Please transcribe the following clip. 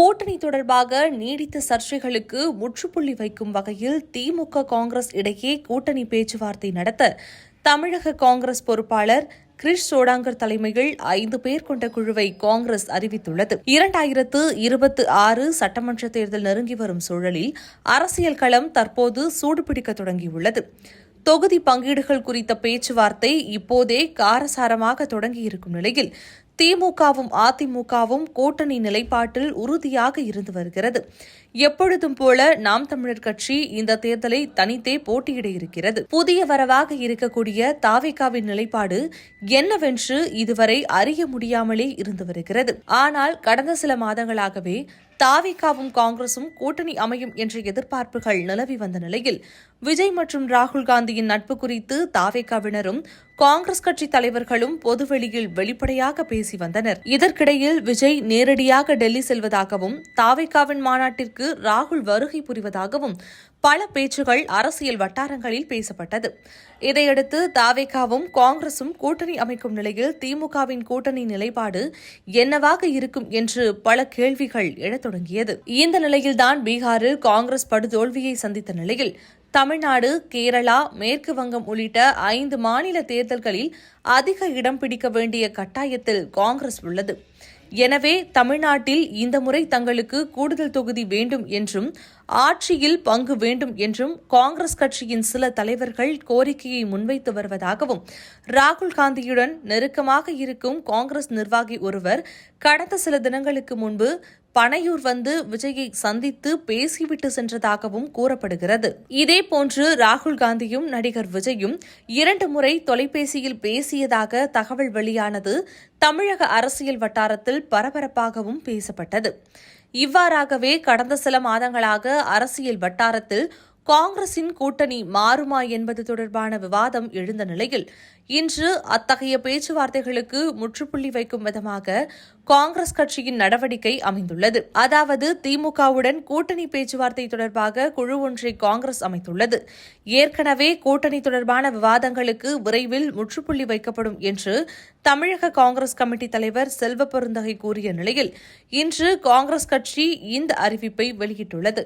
கூட்டணி தொடர்பாக நீடித்த சர்ச்சைகளுக்கு முற்றுப்புள்ளி வைக்கும் வகையில் திமுக காங்கிரஸ் இடையே கூட்டணி பேச்சுவார்த்தை நடத்த தமிழக காங்கிரஸ் பொறுப்பாளர் கிரிஷ் சோடாங்கர் தலைமையில் 5 பேர் கொண்ட குழுவை காங்கிரஸ் அறிவித்துள்ளது. 2026 சட்டமன்ற தேர்தல் நெருங்கி வரும் சூழலில் அரசியல் களம் தற்போது சூடுபிடிக்க தொடங்கியுள்ளது. தொகுதி பங்கீடுகள் குறித்த பேச்சுவார்த்தை இப்போதே காரசாரமாக தொடங்கியிருக்கும் நிலையில் திமுகவும் அதிமுகவும் கூட்டணி நிலைப்பாட்டில் உறுதியாக இருந்து வருகிறது. எப்பொழுதும் போல நாம் தமிழர் கட்சி இந்த தேர்தலை தனித்தே போட்டியிட இருக்கிறது. புதிய வரவாக இருக்கக்கூடிய தாவேகாவின் நிலைப்பாடு என்னவென்று இதுவரை அறிய முடியாமலே இருந்து வருகிறது. ஆனால் கடந்த சில மாதங்களாகவே தாவேகாவும் காங்கிரசும் கூட்டணி அமையும் என்ற எதிர்பார்ப்புகள் நிலவி வந்த நிலையில் விஜய் மற்றும் ராகுல் காந்தியின் நட்பு குறித்து தாவேகாவினரும் காங்கிரஸ் கட்சி தலைவர்களும் பொதுவெளியில் வெளிப்படையாக பேசி வந்தனர். இதற்கிடையில் விஜய் நேரடியாக டெல்லி செல்வதாகவும் தாவேகாவின் மாநாட்டிற்கு ராகுல் வருகை புரிவதாகவும் பல பேச்சுகள் அரசியல் வட்டாரங்களில் பேசப்பட்டது. இதையடுத்து தாவேகாவும் காங்கிரசும் கூட்டணி அமைக்கும் நிலையில் திமுகவின் கூட்டணி நிலைப்பாடு என்னவாக இருக்கும் என்று பல கேள்விகள் எழத் தொடங்கியது. இந்த நிலையில்தான் பீகாரில் காங்கிரஸ் படுதோல்வியை சந்தித்த நிலையில் தமிழ்நாடு, கேரளா, மேற்கு வங்கம் உள்ளிட்ட 5 மாநில தேர்தல்களில் அதிக இடம் பிடிக்க வேண்டிய கட்டாயத்தில் காங்கிரஸ் உள்ளது. எனவே தமிழ்நாட்டில் இந்த முறை தங்களுக்கு கூடுதல் தொகுதி வேண்டும் என்றும் ஆட்சியில் பங்கு வேண்டும் என்றும் காங்கிரஸ் கட்சியின் சில தலைவர்கள் கோரிக்கையை முன்வைத்து வருவதாகவும் ராகுல் காந்தியுடன் நெருக்கமாக இருக்கும் காங்கிரஸ் நிர்வாகி ஒருவர் கடந்த சில தினங்களுக்கு முன்பு பனையூர் வந்து விஜயை சந்தித்து பேசிவிட்டு சென்றதாகவும் கூறப்படுகிறது. இதேபோன்று ராகுல் காந்தியும் நடிகர் விஜயும் 2 முறை தொலைபேசியில் பேசியதாக தகவல் வெளியானது தமிழக அரசியல் வட்டாரத்தில் பரபரப்பாகவும் பேசப்பட்டது. இவ்வாறாகவே கடந்த சில மாதங்களாக அரசியல் வட்டாரத்தில் காங்கிரசின் கூட்டணி மாறுமா என்பது தொடர்பான விவாதம் எழுந்த நிலையில் இன்று அத்தகைய பேச்சுவார்த்தைகளுக்கு முற்றுப்புள்ளி வைக்கும் விதமாக காங்கிரஸ் கட்சியின் நடவடிக்கை அமைந்துள்ளது. அதாவது திமுகவுடன் கூட்டணி பேச்சுவார்த்தை தொடர்பாக குழு ஒன்றை காங்கிரஸ் அமைத்துள்ளது. ஏற்கனவே கூட்டணி தொடர்பான விவாதங்களுக்கு விரைவில் முற்றுப்புள்ளி வைக்கப்படும் என்று தமிழக காங்கிரஸ் கமிட்டி தலைவர் செல்வ பெருந்தகை கூறிய நிலையில் இன்று காங்கிரஸ் கட்சி இந்த அறிவிப்பை வெளியிட்டுள்ளது.